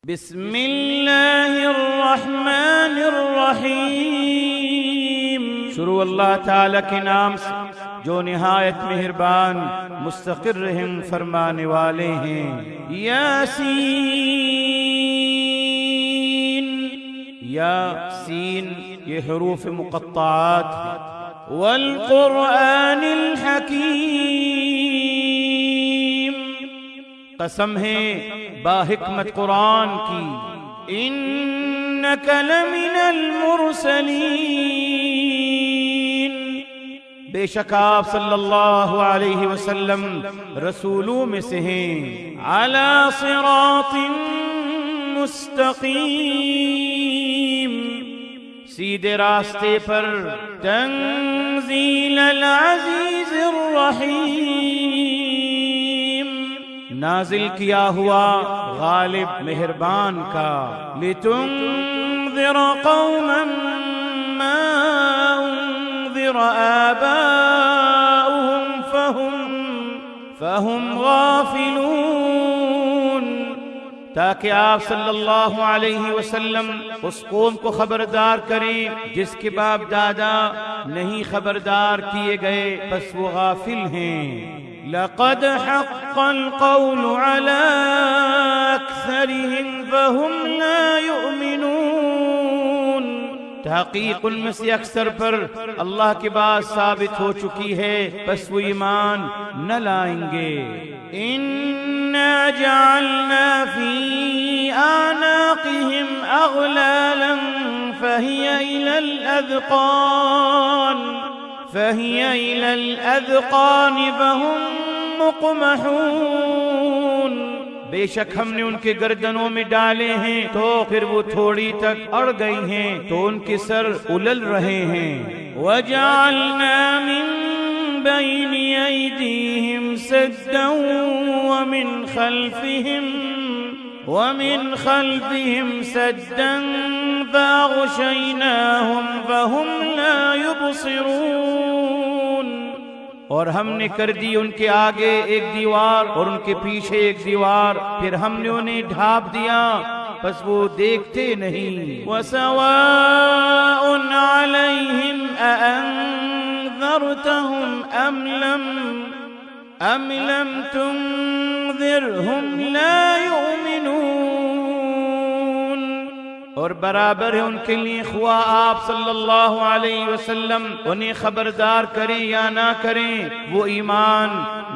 بسم اللہ الرحمن الرحیم۔ شروع اللہ تعالی کے نام سے جو نہایت مہربان مستقر رحم فرمانے والے ہیں۔ یاسین، یا سین یہ حروف مقطعات ہیں۔ والقرآن الحکیم، قسم ہے باحکمت قرآن کی۔ انک لمن المرسلین، بے شک آپ صلی اللہ علیہ وسلم رسولوں میں سے ہیں۔ علی صراط مستقیم، سیدھے راستے پر۔ تنزیل العزیز الرحیم، نازل کیا ہوا غالب مہربان کا۔ لتنذر قوما ما انذر آباؤهم فهم غافلون، تاکہ آپ صلی اللہ علیہ وسلم اس قوم کو خبردار کریں جس کے باپ دادا نہیں خبردار کیے گئے، بس وہ غافل ہیں۔ لقد حق القول على أكثرهم فهم لا يؤمنون، تحقیق ان میں سے اکثر پر اللہ کے بات ثابت ہو چکی ہے، بس وہ ایمان نہ لائیں گے۔ إنا جعلنا في أعناقهم أغلالا فهي إلى الأذقان فهم مقمحون، بے شک ہم نے ان کے گردنوں میں ڈالے ہیں تو پھر وہ تھوڑی تک اڑ گئی ہیں تو ان کے سر الل رہے ہیں۔ وَجَعَلْنَا مِن بَيْنِ أَيْدِيهِمْ سَدًّا وَمِنْ خَلْفِهِمْ سَدًّا فَأَغْشَيْنَاهُمْ فَهُمْ لَا يُبْصِرُونَ، اور ہم نے کر دی ان کے آگے ایک دیوار اور ان کے پیچھے ایک دیوار، پھر ہم نے انہیں ڈھانپ دیا بس وہ دیکھتے نہیں۔ وَسَوَاءٌ عَلَيْهِمْ أَأَنذَرْتَهُمْ أَمْ لَمْ تُنذِرْهُمْ لَا يُؤْمِنُونَ، اور برابر ہے ان کے لیے خواہ آپ صلی اللہ علیہ وسلم انہیں خبردار کریں یا نہ کریں، وہ ایمان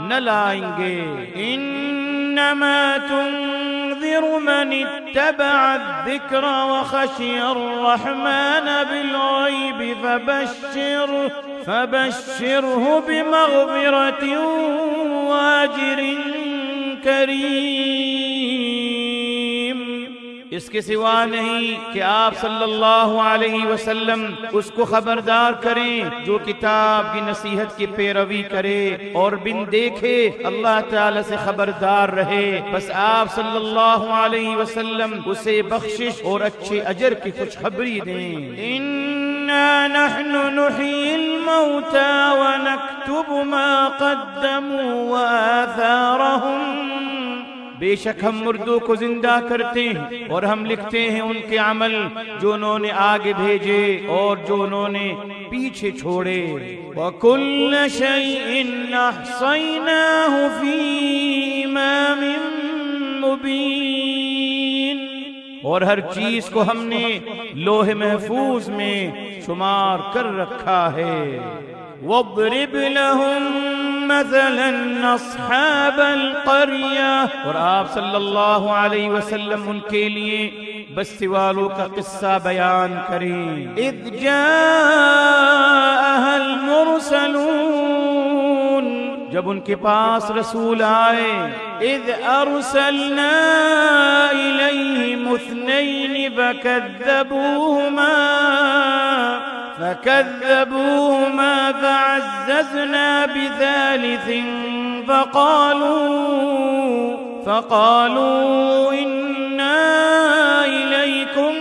نہ لائیں گے۔ انما تنذر من اتبع الذکر وخشی الرحمن بالغیب فبشرہ بمغفرۃ واجر کریم، اس کے سوا نہیں کہ آپ صلی اللہ علیہ وسلم اس کو خبردار کریں جو کتاب کی نصیحت کی پیروی کرے اور بن دیکھے اللہ تعالی سے خبردار رہے، بس آپ صلی اللہ علیہ وسلم اسے بخشش اور اچھے اجر کی خوشخبری دیں۔ اِنَّا نَحْنُ نُحْيِي الْمَوْتَى وَنَكْتُبُ مَا قَدَّمُوا وَآثَارَهُمْ، بے شک ہم مردوں کو زندہ کرتے ہیں اور ہم لکھتے ہیں ان کے عمل جو انہوں نے آگے بھیجے اور جو انہوں نے پیچھے چھوڑے۔ وَكُلَّ شَيْءٍ أَحْصَيْنَاهُ فِي إِمَامٍ مُبِينٍ، اور ہر چیز کو ہم نے لوح محفوظ میں شمار کر رکھا ہے۔ وَاضْرِبْ لَهُم مَثَلًا أَصْحَابَ الْقَرْيَةِ، اور آپ صلی اللہ علیہ وسلم ان کے لیے بستی والوں کا قصہ بیان کریں۔ اذ جاءها المرسلون، جب ان کے پاس رسول آئے۔ اذ ارسلنا الیہم اثنین فكذبوهما فعززنا بثالث فقالوا إنا إليكم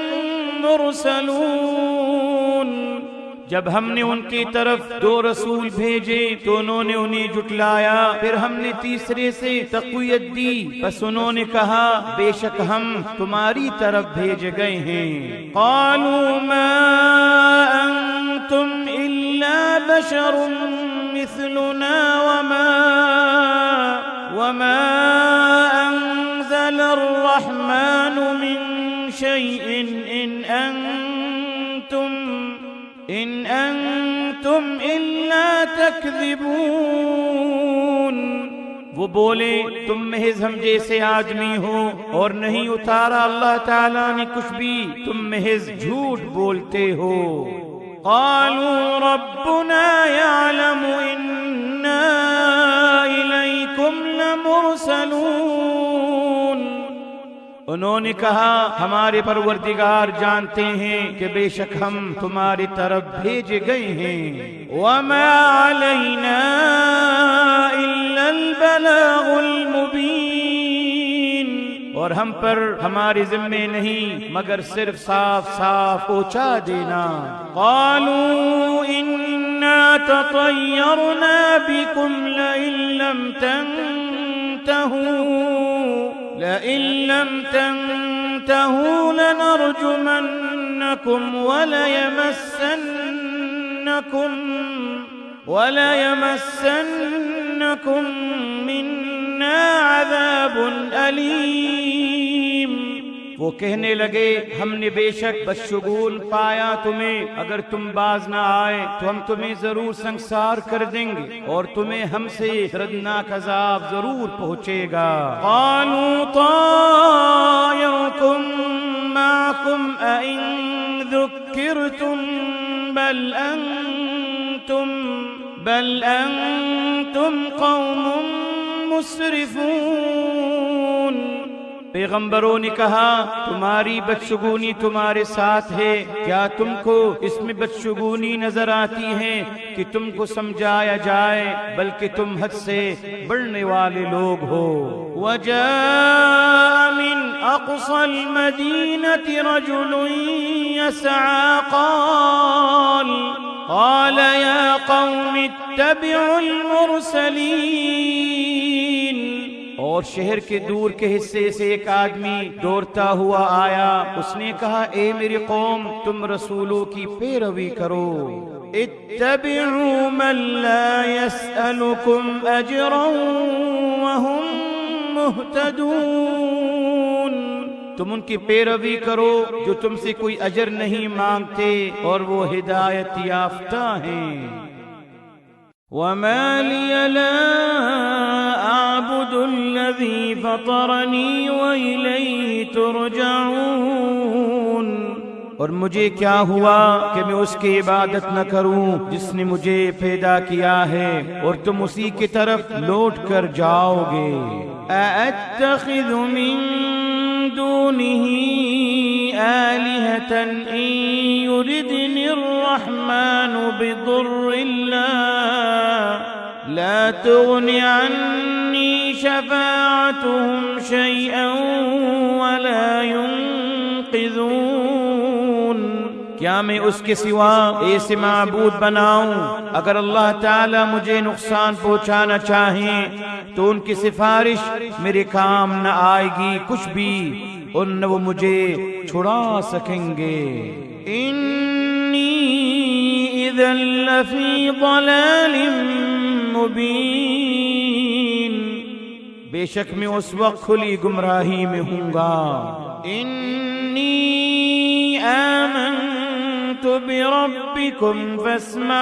مرسلون، جب ہم نے ان کی طرف 2 رسول بھیجے تو انہوں نے انہیں جھٹلایا، پھر ہم نے تیسرے سے تقویت دی، بس انہوں نے کہا بے شک ہم تمہاری طرف بھیجے گئے ہیں۔ قالوا ما انتم الا بشر مثلنا وما انزل الرحمن من شيء ان انتم الا تكذبون۔ وہ بولے تم محض ہم جیسے آدمی ہو اور نہیں اتارا اللہ تعالیٰ نے کچھ بھی، تم محض جھوٹ بولتے ہو۔ قالوا ربنا يعلم إنا إليكم لمرسلون۔ انہوں نے کہا ہمارے پروردگار جانتے ہیں کہ بے شک ہم تمہاری طرف بھیجے گئے ہیں۔ وما علينا إلا البلاغ المبين، اور ہم پر ہمارے ذمے نہیں مگر صرف صاف صاف پہنچا دینا۔ قالوا إنا تطيرنا بكم لئن لم تنتهوا لنرجمنكم وليمسنكم منا عذاب أليم۔ وہ کہنے لگے ہم نے بے شک بدشگون پایا تمہیں، اگر تم باز نہ آئے تو ہم تمہیں ضرور سنسار کر دیں گے اور تمہیں ہم سے دردناک عذاب ضرور پہنچے گا۔ قالوا طائركم معكم أئن ذكرتم بل أنتم قوم مسرفون۔ پیغمبروں نے کہا تمہاری بدشگونی تمہارے ساتھ ہے، کیا تم کو اس میں بدشگونی نظر آتی ہے کہ تم کو سمجھایا جائے، بلکہ تم حد سے بڑھنے والے لوگ ہو۔ وجاء من اقصى المدينة رجل يسعى قال يا قوم اتبعوا المرسلين۔ اور شہر کے دور کے حصے سے ایک آدمی دوڑتا ہوا آیا، اس نے کہا اے میری قوم تم رسولوں کی پیروی کرو۔ اتبعوا من لا يسألكم اجرا وهم مهتدون۔ تم ان کی پیروی کرو جو تم سے کوئی اجر نہیں مانگتے اور وہ ہدایت یافتہ ہیں۔ وما لي لا أعبد الذي فطرني وإليه ترجعون۔ اور مجھے کیا ہوا کہ میں اس کی عبادت نہ کروں جس نے مجھے پیدا کیا ہے اور تم اسی کی طرف لوٹ کر جاؤ گے۔ أأتخذ من دونه آلهة إن يردني الرحمن بضر لا تغن عني شفاعتهم شيئا ولا ينقذون۔ کیا میں اس کے سوا ایسے معبود بناؤں؟ اگر اللہ تعالیٰ مجھے نقصان پہنچانا چاہیں تو ان کی سفارش میرے کام نہ آئے گی کچھ بھی، اور نہ وہ مجھے چھڑا سکیں گے۔ انی اذا لفی ضلال مبین، بے شک میں اس وقت کھلی گمراہی میں ہوں گا۔ انی آمنت بربکم فاسمعون،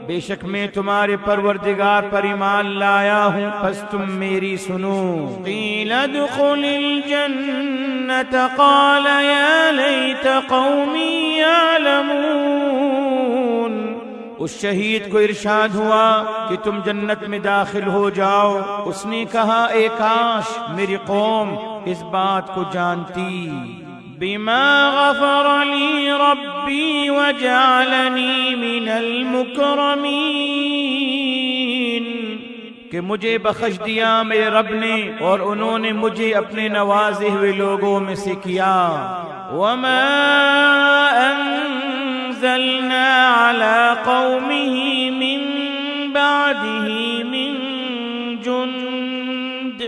بے شک میں تمہارے پروردگار پر ایمان لایا ہوں پس تم میری سنو۔ قیل ادخل الجنة قال یا لیت قومی یعلمون، اس شہید کو ارشاد ہوا کہ تم جنت میں داخل ہو جاؤ، اس نے کہا اے کاش میری قوم اس بات کو جانتی۔ بما غفر لی ربی وجعلنی من المکرمین، کہ مجھے بخش دیا میرے رب نے اور انہوں نے مجھے اپنے نوازے ہوئے لوگوں میں سے کیا۔ وما أنزلنا على قومه من بعده من جند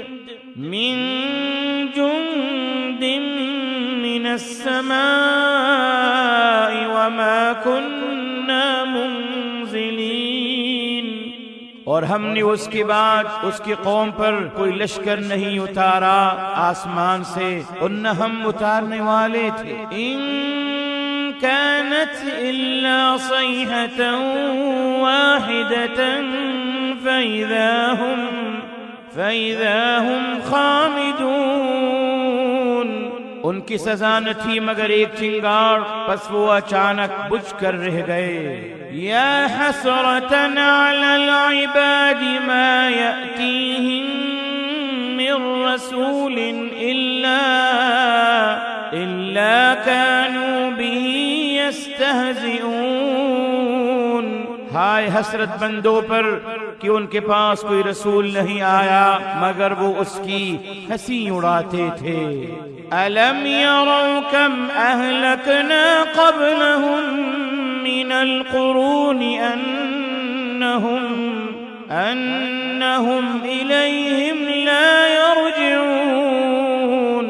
من السماء وما كنا منزلين، اور ہم نے اس کے بعد اس کی قوم پر کوئی لشکر نہیں اتارا آسمان سے، اور نہ ہم اتارنے والے تھے۔ ان كانت إلا صيحة واحدة فإذا هم خامدون، ان کی سزا نہ تھی مگر ایک چنگار، پس وہ اچانک بجھ کر رہ گئے۔ یا حسرة على العباد ما يأتيهم من رسول إلا كانوا به يستهزئون، ہائے حسرت بندوں پر کہ ان کے پاس کوئی رسول نہیں آیا مگر وہ اس کی ہنسی اڑاتے تھے۔ أَلَمْ يَرَوْا كَمْ أَهْلَكْنَا قَبْلَهُمْ مِنَ الْقُرُونِ أَنَّهُمْ إِلَيْهِمْ لَا يَرْجِعُونَ،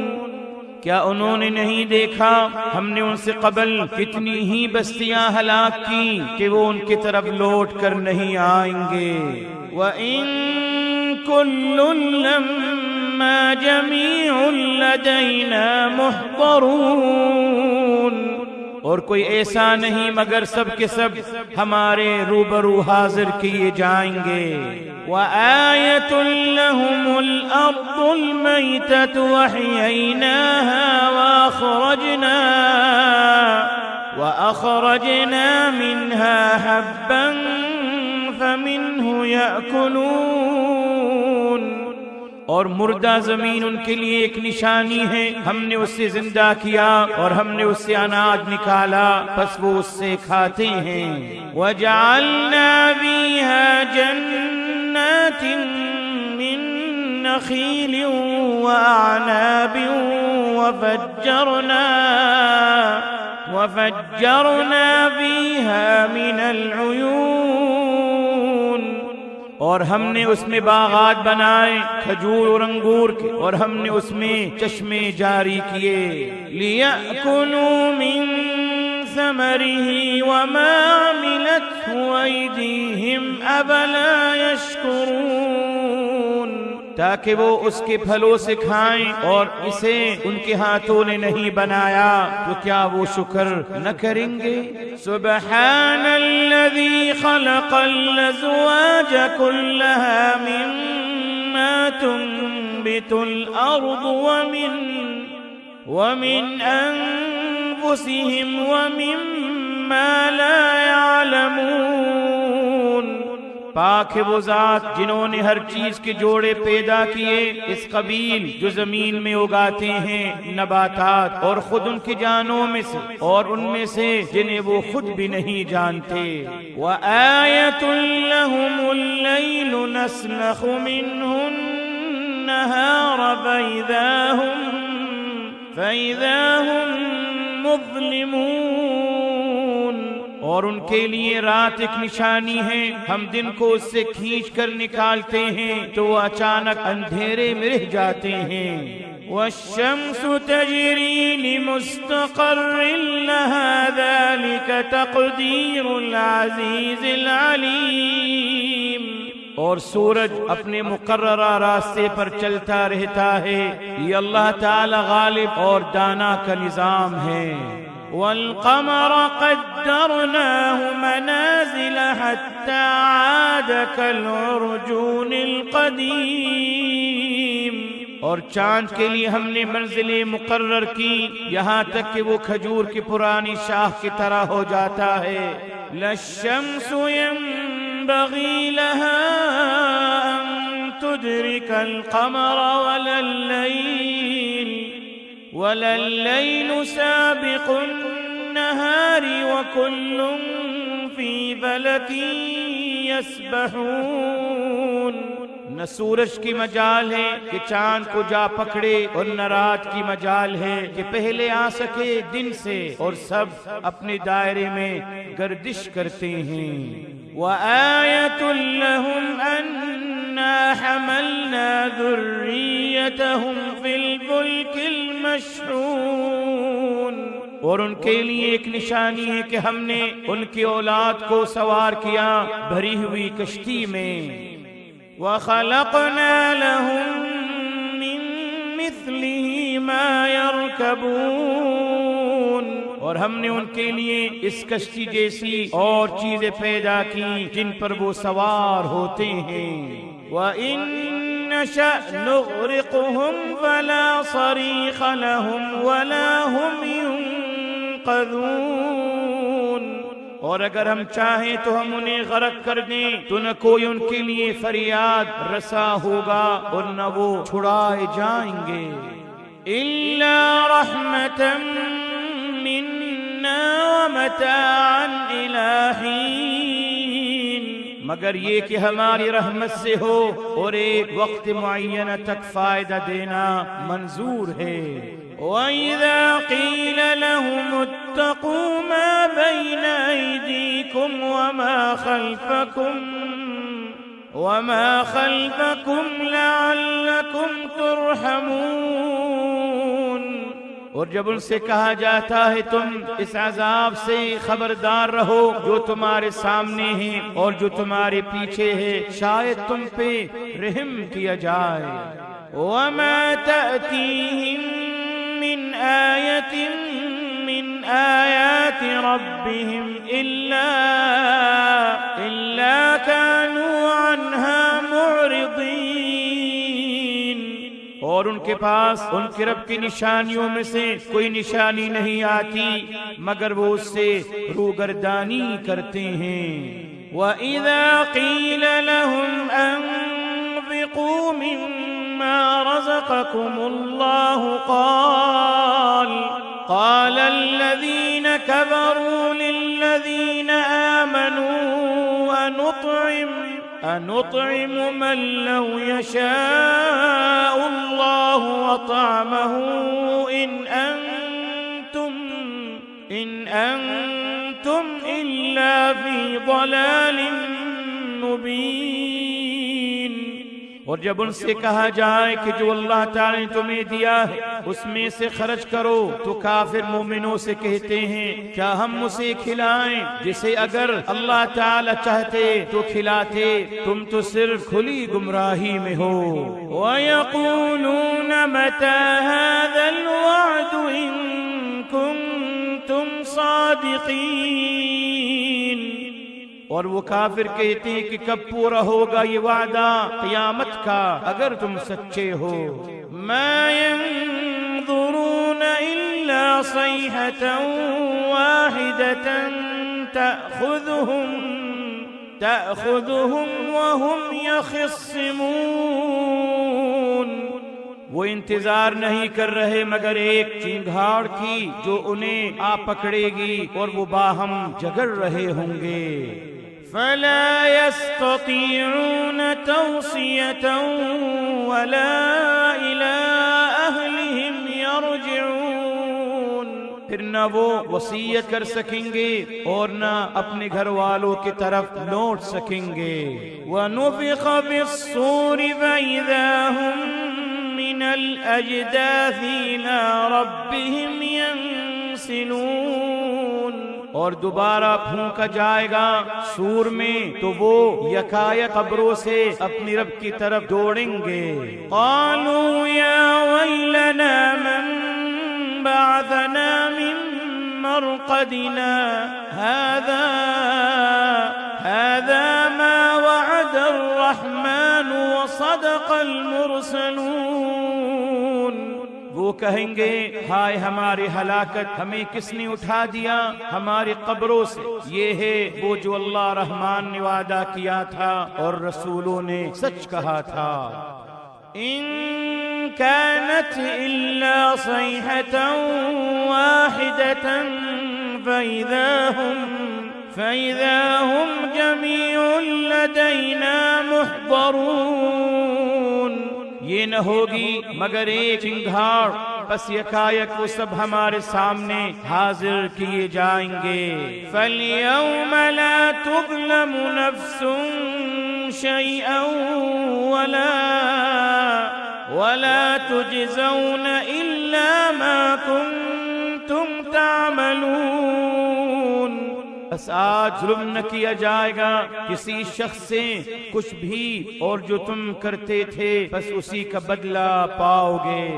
کیا انہوں نے نہیں دیکھا ہم نے ان سے قبل کتنی ہی بستیاں ہلاک کی کہ وہ ان کی طرف لوٹ کر نہیں آئیں گے۔ وَإِن كُلٌّ لَمَّا جَمِيعٌ لَدَيْنَا مُحْضَرُونَ، اور کوئی ایسا نہیں مگر سب کے سب ہمارے روبرو حاضر کیے جائیں گے۔ وَآيَةٌ لَهُمُ الْأَرْضُ الْمَيْتَةُ وَأَحْيَيْنَاهَا وَأَخْرَجْنَا مِنْهَا حَبًّا فَمِنْهُ يَأْكُلُونَ، اور مردہ زمین ان کے لیے ایک نشانی ہے، ہم نے اس سے زندہ کیا اور ہم نے اس سے اناج نکالا، پس وہ اس سے کھاتے ہیں۔ وَجَعَلْنَا فِيهَا جَنَّاتٍ مِّن نَخِيلٍ وَأَعْنَابٍ وَفَجَّرْنَا فِيهَا مِنَ الْعُيُونِ، اور ہم نے اس میں باغات بنائے کھجور اور انگور کے، اور ہم نے اس میں چشمے جاری کیے۔ لِيَأْكُلُوا مِن ثَمَرِهِ وَمَا عَمِلَتْهُ أَيْدِيهِمْ أَفَلَا يَشْكُرُونَ، تاکہ وہ اس کے پھلوں سے کھائیں، اور اسے ان کے ہاتھوں نے نہیں بنایا تو کیا وہ شکر نہ کریں گے؟ سبحان الذي خلق الأزواج كلها مما تنبت الأرض ومن أنفسهم ومما لا يعلمون، پاک ہے وہ ذات جنہوں نے ہر چیز کے جوڑے پیدا کیے اس قبیل جو زمین میں اگاتے ہیں نباتات، اور خود ان کی جانوں میں سے اور ان میں سے جنہیں وہ خود بھی نہیں جانتے۔ وَآيَةٌ لَهُمُ اللَّيْلُ نَسْلَخُ مِنْهُ النَّهَارَ فَإِذَا هُمْ مُظْلِمُونَ، اور ان کے لیے رات ایک نشانی ہے، ہم دن کو اس سے کھینچ کر نکالتے ہیں تو وہ اچانک اندھیرے میں رہ جاتے ہیں۔ وَالشَّمْسُ تَجْرِي لِمُسْتَقَرٍّ لَهَا ذَلِكَ تَقْدِيرُ الْعَزِيزِ الْعَلِيمِ، اور سورج اپنے مقررہ راستے پر چلتا رہتا ہے، یہ اللہ تعالی غالب اور دانا کا نظام ہے۔ وَالْقَمَرَ قَدَّرْنَاهُ مَنَازِلَ حَتَّى عَادَ كَالْعُرْجُونِ الْقَدِيمِ، اور چاند کے لیے ہم نے منزلیں مقرر کی یہاں تک کہ وہ کھجور کی پرانی شاخ کی طرح ہو جاتا ہے۔ لَا الشَّمْسُ يَنبَغِي لَهَا أَن تُدْرِكَ الْقَمَرَ وَلَا اللَّيْلُ سَابِقُ النَّهَارِ وَكُلٌّ فِي فَلَكٍ يَسْبَحُونَ، نہ سورج کی مجال ہے کہ چاند کو جا پکڑے، اور نہ رات کی مجال ہے کہ پہلے آ سکے دن سے، اور سب اپنے دائرے میں گردش کرتے ہیں۔ وَآيَةٌ لَهُمْ أَنَّا حَمَلْنَا ذُرِّيَّتَهُمْ فِي الْفُلْكِ الْمَشْحُونِ، اور ان کے لیے ایک نشانی ہے کہ ہم نے ان کی اولاد کو سوار کیا بھری ہوئی کشتی میں۔ وَخَلَقْنَا لَهُم مِّن مِّثْلِهِ مَا يَرْكَبُونَ، اور ہم نے ان کے لیے اس کشتی جیسی اور چیزیں پیدا کی جن پر وہ سوار ہوتے ہیں۔ وَإِن نَّشَأْ نُغْرِقْهُمْ فَلَا صَرِيخَ لَهُمْ وَلَا هُمْ يُنقَذُونَ، اور اگر ہم چاہیں تو ہم انہیں غرق کر دیں تو نہ کوئی ان کے لیے فریاد رسا ہوگا اور نہ وہ چھڑائے جائیں گے۔ إِلَّا رَحْمَةً مِّنَّا وَمَتَاعًا إِلَىٰ حِينٍ، مگر یہ کہ ہماری رحمت سے ہو اور ایک وقت معینہ تک فائدہ دینا منظور ہے۔ وَإِذَا قِيلَ لَهُمُ اتَّقُوا مَا بَيْنَ أَيْدِيكُمْ وَمَا خَلْفَكُمْ لَعَلَّكُمْ تُرْحَمُونَ، اور جب ان سے کہا جاتا ہے تم اس عذاب سے خبردار رہو جو تمہارے سامنے ہے اور جو تمہارے پیچھے ہے، شاید تم پہ رحم کیا جائے۔ وَمَا تَأْتِيهِم مِّنْ آيَةٍ مِّنْ آيَاتِ رَبِّهِمْ إِلَّا كَانُوا عَنْهَا مُعْرِضِينَ، اور ان کے پاس ان کے رب کی نشانیوں میں سے کوئی نشانی نہیں آتی مگر وہ اس سے روگردانی کرتے ہیں۔ وَإِذَا قِيلَ لَهُمْ أَنفِقُوا مِمَّا رَزَقَكُمُ اللَّهُ قَالَ الَّذِينَ كَفَرُوا لِلَّذِينَ آمَنُوا أَنُطْعِمُ مَن لَّوْ يَشَاءُ اللَّهُ وَطَعَمَهُ إِنْ أَنتُمْ إِلَّا فِي ضَلَالٍ مُّبِينٍ، اور جب ان سے کہا جائے کہ جو اللہ تعالی نے تمہیں دیا ہے اس میں سے خرچ کرو تو کافر مومنوں سے کہتے ہیں کیا ہم اسے کھلائیں جسے اگر اللہ تعالی چاہتے تو کھلاتے، تم تو صرف کھلی گمراہی میں ہو۔ وَيَقُولُونَ مَتَىٰ هَٰذَا الْوَعْدُ إِن كُنتُمْ صَادِقِينَ، اور وہ کافر کہتے ہیں کہ کب پورا ہوگا یہ وعدہ قیامت کا اگر تم سچے ہو۔ مَا يَنظُرُونَ إِلَّا صَيْحَةً وَاحِدَةً تَأْخُذُهُمْ وَهُمْ يَخِصِّمُونَ، وہ انتظار نہیں کر رہے مگر ایک چنگھاڑ کی جو انہیں آ پکڑے گی اور وہ باہم جھگڑ رہے ہوں گے۔ فَلَا يَسْتَطِيعُونَ تَوْصِيَةً وَلَا إِلَىٰ أَهْلِهِمْ يَرْجِعُونَ، پھر نہ وہ وصیت کر سکیں گے اور نہ اپنے گھر والوں کی طرف لوٹ سکیں گے۔ وَنُفِخَ فِي الصُّورِ فَإِذَا هُم مِّنَ الْأَجْدَاثِ إِلَىٰ رَبِّهِمْ يَنسِلُونَ، اور دوبارہ پھونکا جائے گا سور میں تو وہ یکایک قبروں سے اپنی رب کی طرف دوڑیں گے۔ قالوا یا ویلنا من بعثنا من مرقدنا هذا ما وعد الرحمن وصدق المرسلون، وہ کہیں گے ہائے ہماری ہلاکت، ہمیں کس نے اٹھا دیا ہماری قبروں سے، یہ ہے وہ جو اللہ رحمان نے وعدہ کیا تھا اور رسولوں نے سچ کہا تھا۔ ان كانت الا صيحة واحدة فإذا هم جميع لدينا محضرون، یہ نہ ہوگی مگر ایک چنگھاڑ، بس یکایک وہ سب ہمارے سامنے حاضر کیے جائیں گے۔ فَالْيَوْمَ لَا تُظْلَمُ نَفْسٌ شَيْئًا وَلَا تُجْزَوْنَ إِلَّا مَا كُنتُمْ تَعْمَلُونَ۔ بس آج ظلم نہ کیا جائے گا کسی شخص سے کچھ بھی، اور جو تم کرتے تھے بس اسی کا بدلہ پاؤ گے۔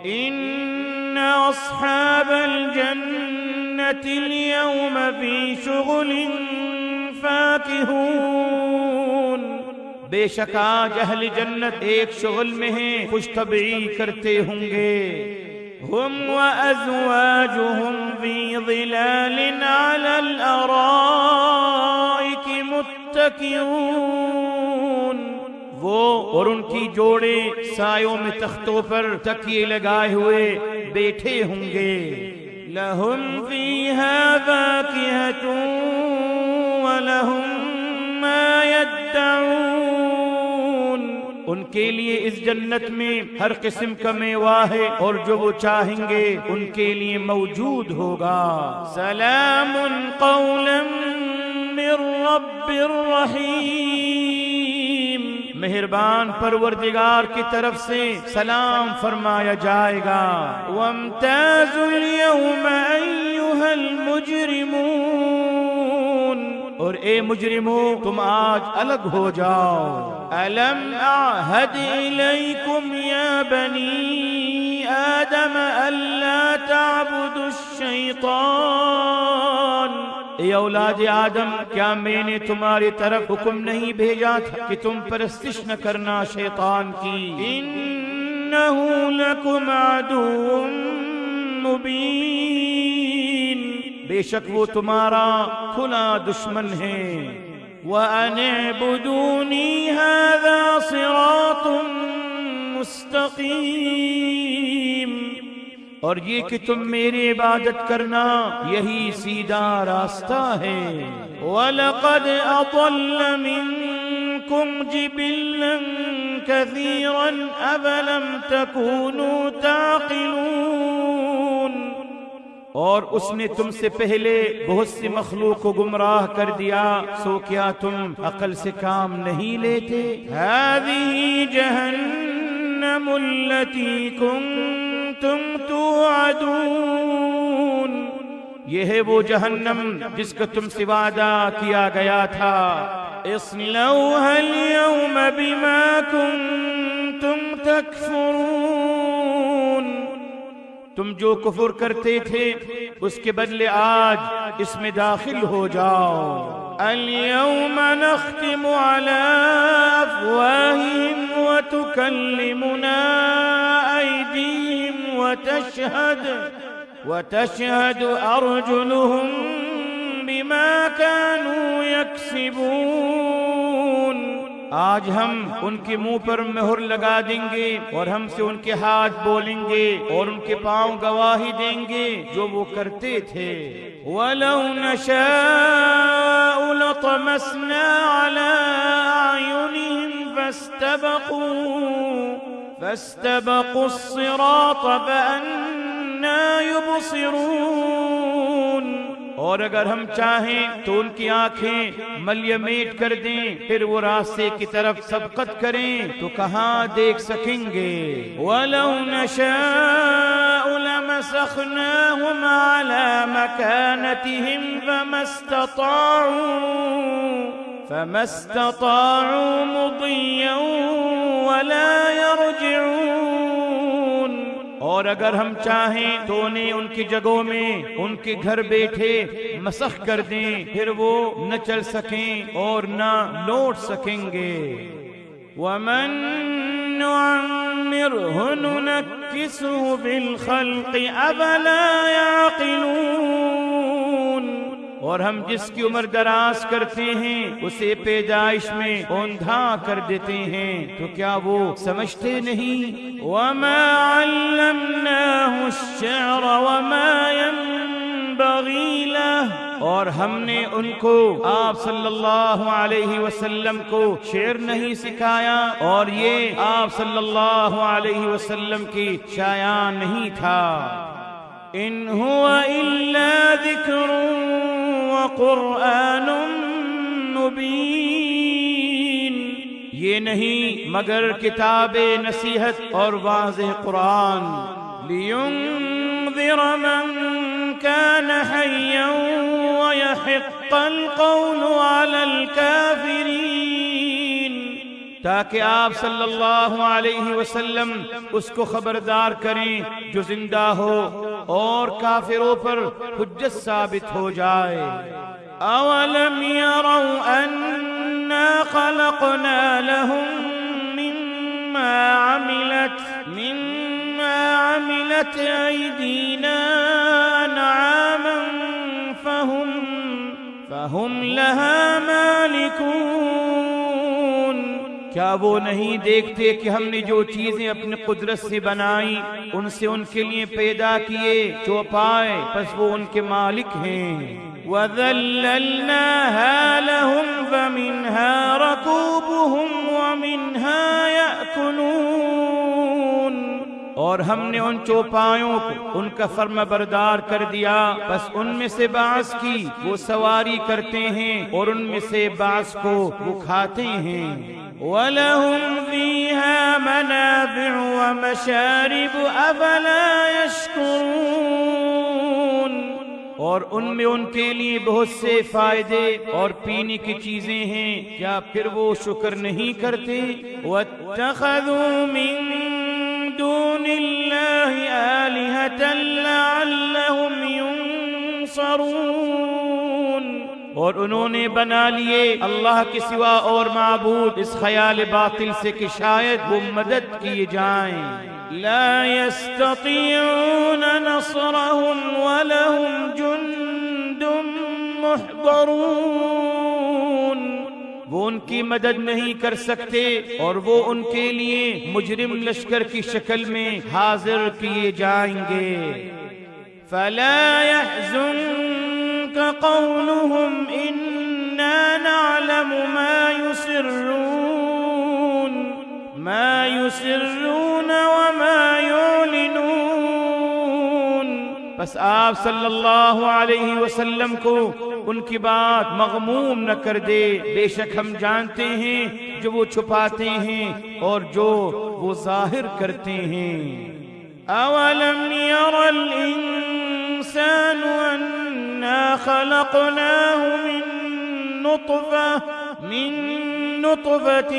إِنَّ أَصْحَابَ الْجَنَّةِ الْيَوْمَ فِي شُغُلٍ فَاكِهُونَ۔ بے شک آج اہل جنت ایک شغل میں ہیں، خوش طبعی کرتے ہوں گے۔ ہم وازواجہم فی ظلال علی الارائک متکئون۔ وہ اور ان کی جوڑے سایوں میں تختوں پر تکیے لگائے ہوئے بیٹھے ہوں گے۔ لہم فیہا فاکہۃ ولہم ما یدعون۔ ان کے لیے اس جنت میں ہر قسم کا میوہ ہے، اور جو وہ چاہیں گے ان کے لیے موجود ہوگا۔ سلام قولا من رب الرحیم۔ مہربان پروردگار کی طرف سے سلام فرمایا جائے گا۔ وامتازوا اليوم ایھا المجرمون۔ اور اے مجرموں تم آج الگ ہو جاؤ۔ الم اعہد الیکم یا بنی آدم الا تعبدوا الشیطان۔ اے اولاد آدم، کیا میں نے تمہاری طرف حکم نہیں بھیجا تھا کہ تم پرستش نہ کرنا شیطان کی؟ انہ لکم عدو مبین۔ بے شک وہ تمہارا کھلا دشمن ہے۔ وَأَنِ اعْبُدُونِي هَذَا صِرَاطٌ مُسْتَقِيمٌ۔ اور یہ کہ تم میری عبادت کرنا یہی سیدھا راستہ ہے۔ وَلَقَدْ أَضَلَّ مِنْكُمْ جِبِلًّا كَثِيرًا أَفَلَمْ تَكُونُوا تَعْقِلُونَ۔ اور اس نے تم سے پہلے بہت سی مخلوق کو گمراہ کر دیا، سو کیا تم عقل سے کام نہیں لیتے؟ هذه جہنم التي كنتم توعدون۔ یہ ہے وہ جہنم جس کا تم سے وعدہ کیا گیا تھا۔ اصلوها اليوم بما كنتم تكفرون۔ تم جو کفر کرتے تھے اس کے بدلے آج اس میں داخل ہو جاؤ۔ اليوم نختم على افواہہم وتکلمنا ایدیہم وتشہد ارجلہم بما كانوا یکسبون۔ آج ہم ان کے منہ پر مہر لگا دیں گے، اور ہم سے ان کے ہاتھ بولیں گے، اور ان کے پاؤں گواہی دیں گے جو وہ کرتے تھے۔ وَلَوْ نَشَاءُ لَطَمَسْنَا عَلَىٰ أَعْيُنِهِمْ فَاسْتَبَقُوا الصِّرَاطَ فَأَنَّىٰ يُبْصِرُونَ۔ اور اگر ہم چاہیں تو ان کی آنکھیں ملیہ میٹ کر دیں، پھر وہ راستے کی طرف سبقت کریں تو کہاں دیکھ سکیں گے۔ وَلَوْ نَشَاءُ لَمَسَخْنَاهُمْ عَلَىٰ مَكَانَتِهِمْ فَمَا اسْتَطَاعُوا مُضِيًّا وَلَا يَرْجِعُونَ۔ اور اگر ہم چاہیں تو انہیں ان کی جگہوں میں ان کے گھر بیٹھے مسخ کر دیں، پھر وہ نہ چل سکیں اور نہ لوٹ سکیں گے۔ وَمَن نُعَمِّرْهُ نُنَكِّسْهُ فِي الْخَلْقِ أَفَلَا يَعْقِلُونَ۔ اور ہم جس کی عمر دراز کرتے ہیں اسے پیدائش میں اوندھا کر دیتے ہیں، تو کیا وہ سمجھتے نہیں؟ وَمَا عَلَّمْنَاهُ الشِّعْرَ وَمَا يَنبَغِي لَهُ۔ اور اور ہم نے ان کو آپ صلی اللہ علیہ وسلم کو شعر نہیں سکھایا اور یہ آپ صلی اللہ علیہ وسلم کی شایان نہیں تھا۔ ان هو الا ذکر وقرآن مبین، یہ نہیں مگر کتاب نصیحت اور واضح قرآن۔ لینذر من كان حیا ويحق القول على الكافرین، تاکہ آپ صلی اللہ علیہ وسلم اس کو خبردار کریں جو زندہ ہو اور کافروں پر حجت ثابت ہو جائے۔ اولم يروا انا خلقنا لهم مما عملت ايدينا انعاما فهم لها مالكون، کیا وہ نہیں دیکھتے کہ ہم نے جو چیزیں اپنی قدرت سے بنائی ان سے ان کے لیے پیدا کیے چوپائے، پس وہ ان کے مالک ہیں۔ وَذَلَّلْنَاهَا لَهُمْ فَمِنْهَا رَكُوبُهُمْ وَمِنْهَا يَأْكُلُونَ، اور ہم نے ان چوپایوں کو ان کا فرما بردار کر دیا، بس ان میں سے بعض کی وہ سواری کرتے ہیں اور ان میں سے بعض کو وہ کھاتے ہیں۔ وَلَهُمْ فِيهَا مَنَافِعُ وَمَشَارِبُ أَفَلَا يَشْكُرُونَ، اور ان میں ان کے لیے بہت سے فائدے اور پینے کی چیزیں ہیں، کیا پھر وہ شکر نہیں کرتے؟ وَاتَّخَذُوا مِن دون اللہ آلہۃ لعلہم ینصرون، اور انہوں نے بنا لیے اللہ کے سوا اور معبود اس خیال باطل سے کہ شاید وہ مدد کیے جائیں۔ لا يستطيعون نصرهم ولهم جند محضرون، وہ ان کی مدد نہیں کر سکتے اور وہ ان کے لیے مجرم لشکر کی شکل میں حاضر کیے جائیں گے۔ فلا يحزنك قولهم إنا نعلم ما يسرون وما يعلنون، بس آپ صلی اللہ علیہ وسلم کو ان کی بات مغموم نہ کر دے، بے شک ہم جانتے ہیں جو وہ چھپاتے ہیں اور جو وہ ظاہر کرتے ہیں۔ اولم ير الانسان انا خلقناه من نطفة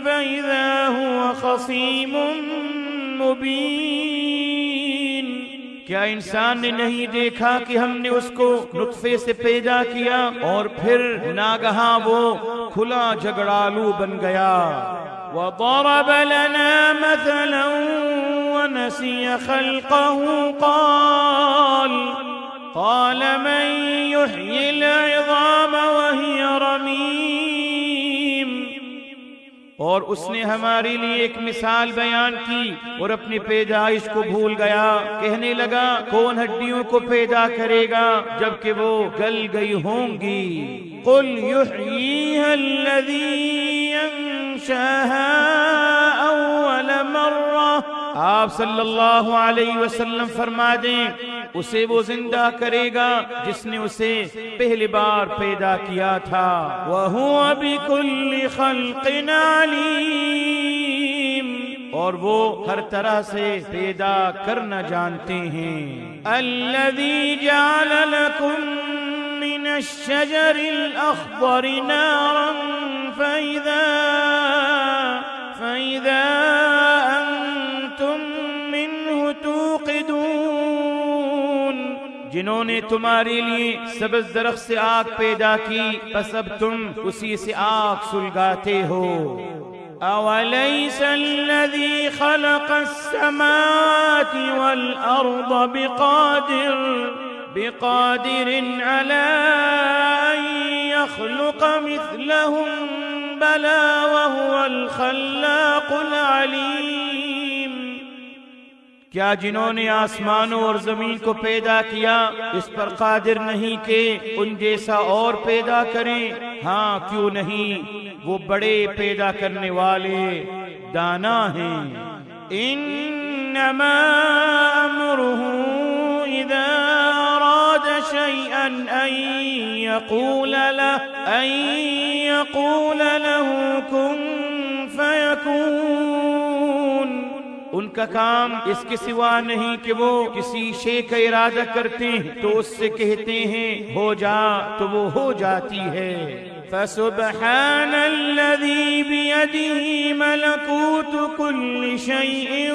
فإذا هو خصيم مبين، کیا انسان نے نہیں دیکھا کہ ہم نے اس کو نطفے سے پیدا کیا اور پھر ناگہاں وہ کھلا جھگڑالو بن گیا۔ وضرب لنا مثلا ونسي خلقه قال من يحيي العظام وهي رميم، اور اس نے ہمارے لیے ایک مثال بیان کی اور اپنی پیدائش کو بھول گیا، کہنے لگا کون ہڈیوں کو پیدا کرے گا جبکہ وہ گل گئی ہوں گی۔ قل يحييها الذي ينشأها أول مرة، آپ صلی اللہ علیہ وسلم فرما دیں اسے وہ زندہ کرے گا جس نے اسے پہلی بار پیدا کیا تھا۔ وَهُوَ بِكُلِّ خَلْقٍ عَلِيمٌ، اور وہ ہر طرح سے پیدا کرنا جانتے ہیں۔ الَّذِي جَعَلَ لَكُم مِّنَ الشَّجَرِ الْأَخْضَرِ نَارًا فَإِذَا أَنتُم مِّنْهُ تُوقِدُونَ، جنہوں نے تمہارے لیے سبز درخت سے آگ پیدا کی پس اب تم اسی سے آگ سلگاتے ہو۔ أَوَلَيْسَ الَّذِي خَلَقَ السَّمَاوَاتِ وَالْأَرْضَ بِقَادِرٍ عَلَىٰ أَن يَخْلُقَ مِثْلَهُم بَلَىٰ وَهُوَ الْخَلَّاقُ الْعَلِيمُ، کیا جنہوں نے آسمانوں اور زمین کو پیدا کیا اس پر قادر نہیں کہ ان جیسا اور پیدا کریں؟ ہاں کیوں نہیں، وہ بڑے پیدا کرنے والے دانا ہیں۔ انما امرہ اذا اراد شیئا ان یقول له کن فیکون۔ ان کا کام اس کے سوا نہیں کہ وہ کسی شے کا ارادہ کرتے ہیں تو اس سے کہتے ہیں ہو جا تو وہ ہو جاتی ہے۔ فسبحان الذی بیدہ ملکوت کل شیء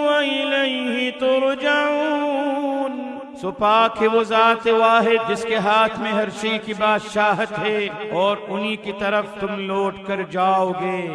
وإلیہ ترجعون۔ سو پاک ہے وہ ذات واحد جس کے ہاتھ میں ہر شے کی بادشاہت ہے اور انہی کی طرف تم لوٹ کر جاؤ گے۔